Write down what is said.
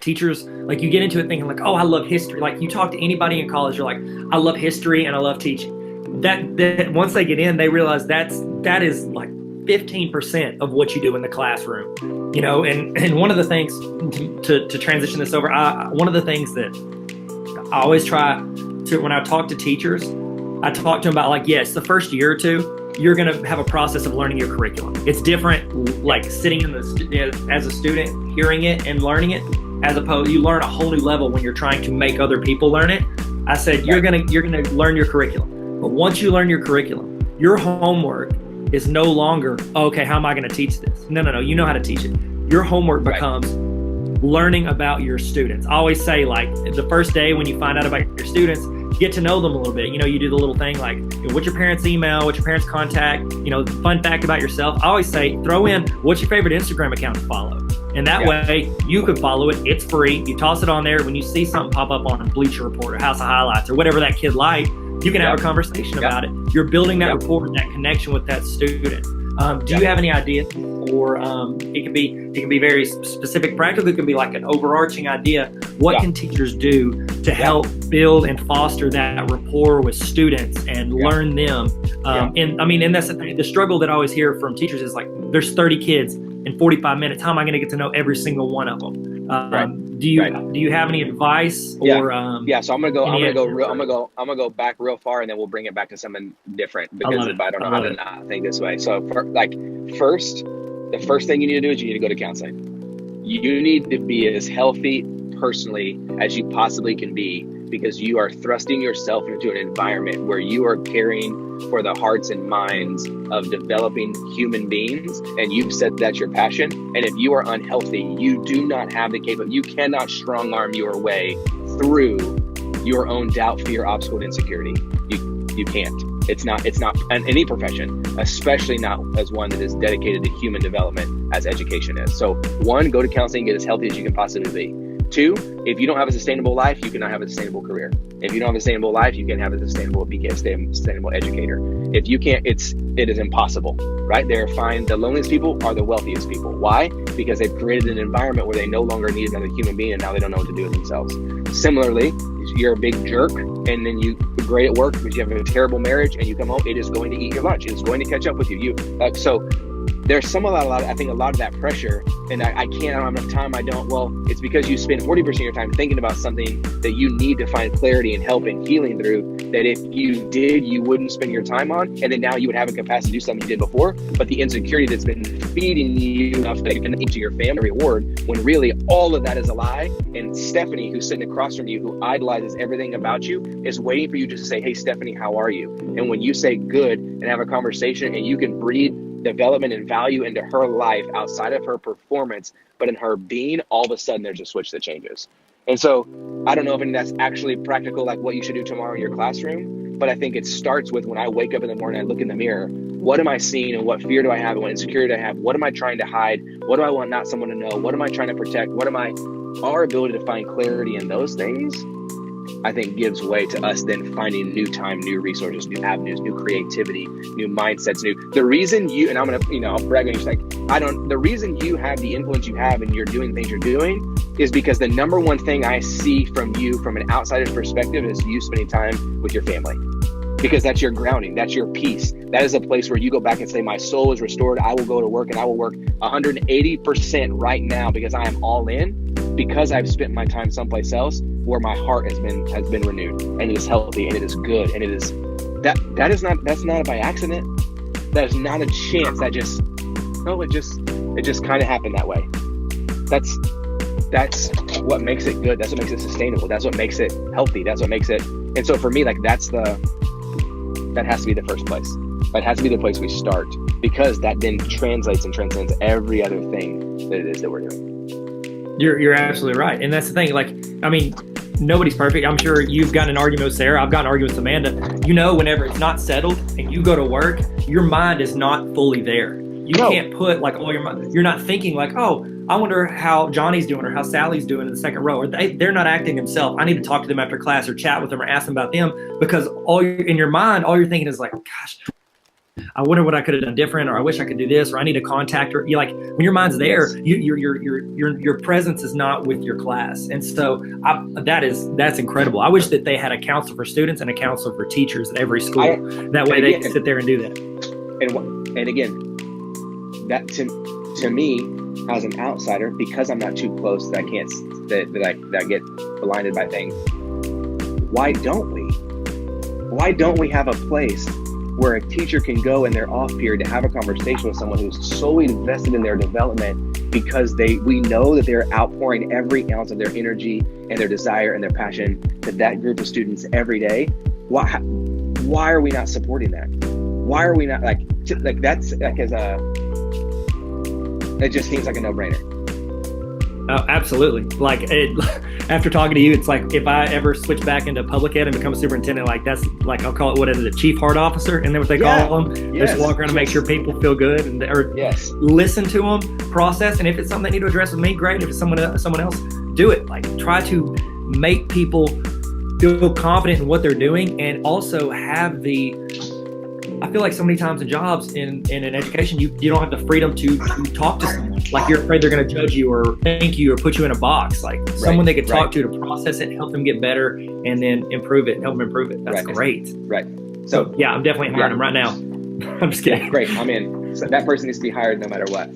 teachers, like you get into it thinking like, oh, I love history. Like you talk to anybody in college, you're like, I love history and I love teaching. That once they get in, they realize that is like 15% of what you do in the classroom, you know. And one of the things to transition this over, one of the things that I always try to, when I talk to teachers, I talk to them about like, yes, the first year or two, you're going to have a process of learning your curriculum. It's different, like sitting in as a student, hearing it and learning it, as opposed you learn a whole new level when you're trying to make other people learn it. I said, you're going to learn your curriculum. But once you learn your curriculum, your homework is no longer, okay, how am I going to teach this? No, you know how to teach it. Your homework becomes learning about your students. I always say, like, the first day when you find out about your students, get to know them a little bit. You know, you do the little thing like, you know, what's your parents' email, what's your parents' contact, you know, fun fact about yourself. I always say, throw in, what's your favorite Instagram account to follow? And that way you can follow it. It's free. You toss it on there. When you see something pop up on Bleacher Report or House of Highlights or whatever that kid liked, you can have a conversation about it. You're building that rapport, that connection with that student. Do you have any ideas? Or it can be very specific, practical. It can be like an overarching idea. What can teachers do to help build and foster that rapport with students and learn them? And that's the thing. The struggle that I always hear from teachers is like, there's 30 kids in 45 minutes. How am I going to get to know every single one of them? Do you have any advice? Or so I'm gonna go back real far, and then we'll bring it back to something different, because I don't know how to not think this way. So the first thing you need to do is you need to go to counseling. You need to be as healthy personally as you possibly can be, because you are thrusting yourself into an environment where you are caring for the hearts and minds of developing human beings, and you've said that's your passion. And if you are unhealthy, you do not have the capability. You cannot strong arm your way through your own doubt, fear, obstacle, and insecurity. You can't. It's not in any profession, especially not as one that is dedicated to human development as education is. So 1, go to counseling, get as healthy as you can possibly be. 2, if you don't have a sustainable life, you cannot have a sustainable career. If you don't have a sustainable life, you can have a sustainable educator. If you can't, it is impossible, right? The loneliest people are the wealthiest people. Why? Because they've created an environment where they no longer need another human being, and now they don't know what to do with themselves. Similarly, you're a big jerk, and then you're great at work because you have a terrible marriage, and you come home, it is going to eat your lunch. It's going to catch up with you. So there's a lot of that pressure, and I don't have enough time. Well, it's because you spend 40% of your time thinking about something that you need to find clarity and help and healing through, that if you did, you wouldn't spend your time on, and then now you would have a capacity to do something you did before. But the insecurity that's been feeding you enough that you can eat to your family reward, when really all of that is a lie. And Stephanie, who's sitting across from you, who idolizes everything about you, is waiting for you to say, hey, Stephanie, how are you? And when you say good and have a conversation, and you can breathe development and value into her life outside of her performance, but in her being, all of a sudden there's a switch that changes. And so I don't know if that's actually practical, like what you should do tomorrow in your classroom, but I think it starts with, when I wake up in the morning, I look in the mirror, what am I seeing, and what fear do I have, and what insecurity do I have? What am I trying to hide? What do I want not someone to know? What am I trying to protect? Our ability to find clarity in those things, I think, gives way to us then finding new time, new resources, new avenues, new creativity, new mindsets, the reason you, and I'm going to, I'll brag on you, the reason you have the influence you have and you're doing things you're doing is because the number one thing I see from you from an outsider's perspective is you spending time with your family. Because that's your grounding, that's your peace. That is a place where you go back and say, my soul is restored. I will go to work, and I will work 180% right now, because I am all in, because I've spent my time someplace else where my heart has been renewed, and it is healthy, and it is good, and it is that's not by accident. That is not a chance. It just kind of happened that way. That's what makes it good. That's what makes it sustainable. That's what makes it healthy. That's what makes it. And so for me, like, that has to be the first place. That has to be the place we start, because that then translates and transcends every other thing that it is that we're doing. You're absolutely right. And that's the thing. Like, I mean, nobody's perfect. I'm sure you've gotten an argument with Sarah. I've gotten an argument with Amanda. Whenever it's not settled and you go to work, your mind is not fully there. You can't put like all your mind. You're not thinking like, oh, I wonder how Johnny's doing or how Sally's doing in the second row. Or they're not acting themselves. I need to talk to them after class or chat with them or ask them about them, because in your mind, all you're thinking is like, gosh, I wonder what I could have done different, or I wish I could do this, or I need to contact her. You like when your mind's there, your presence is not with your class, and so that's incredible. I wish that they had a counselor for students and a counselor for teachers at every school. That way they can sit there and do that. And again, that to me as an outsider, because I'm not too close, that I get blinded by things. Why don't we? Why don't we have a place where a teacher can go in their off period to have a conversation with someone who's so invested in their development, because we know that they're outpouring every ounce of their energy and their desire and their passion to that group of students every day? Why are we not supporting that? Why are we not that's like it just seems like a no-brainer. Oh, absolutely. Like after talking to you, it's like if I ever switch back into public ed and become a superintendent, like that's like, I'll call it, what is it, a chief heart officer? And then what they call them, just walk around and make sure people feel good or listen to them, process. And if it's something they need to address with me, great. If it's someone else, do it. Like try to make people feel confident in what they're doing, and also have I feel like so many times in jobs in an education, you don't have the freedom to talk to someone. Like you're afraid they're going to judge you or think you or put you in a box. Like someone they could talk to process it, help them get better, and then improve it, help them improve it. That's great. Right. So yeah, I'm definitely hiring them right now. I'm just kidding. Great. I'm in. So that person needs to be hired no matter what.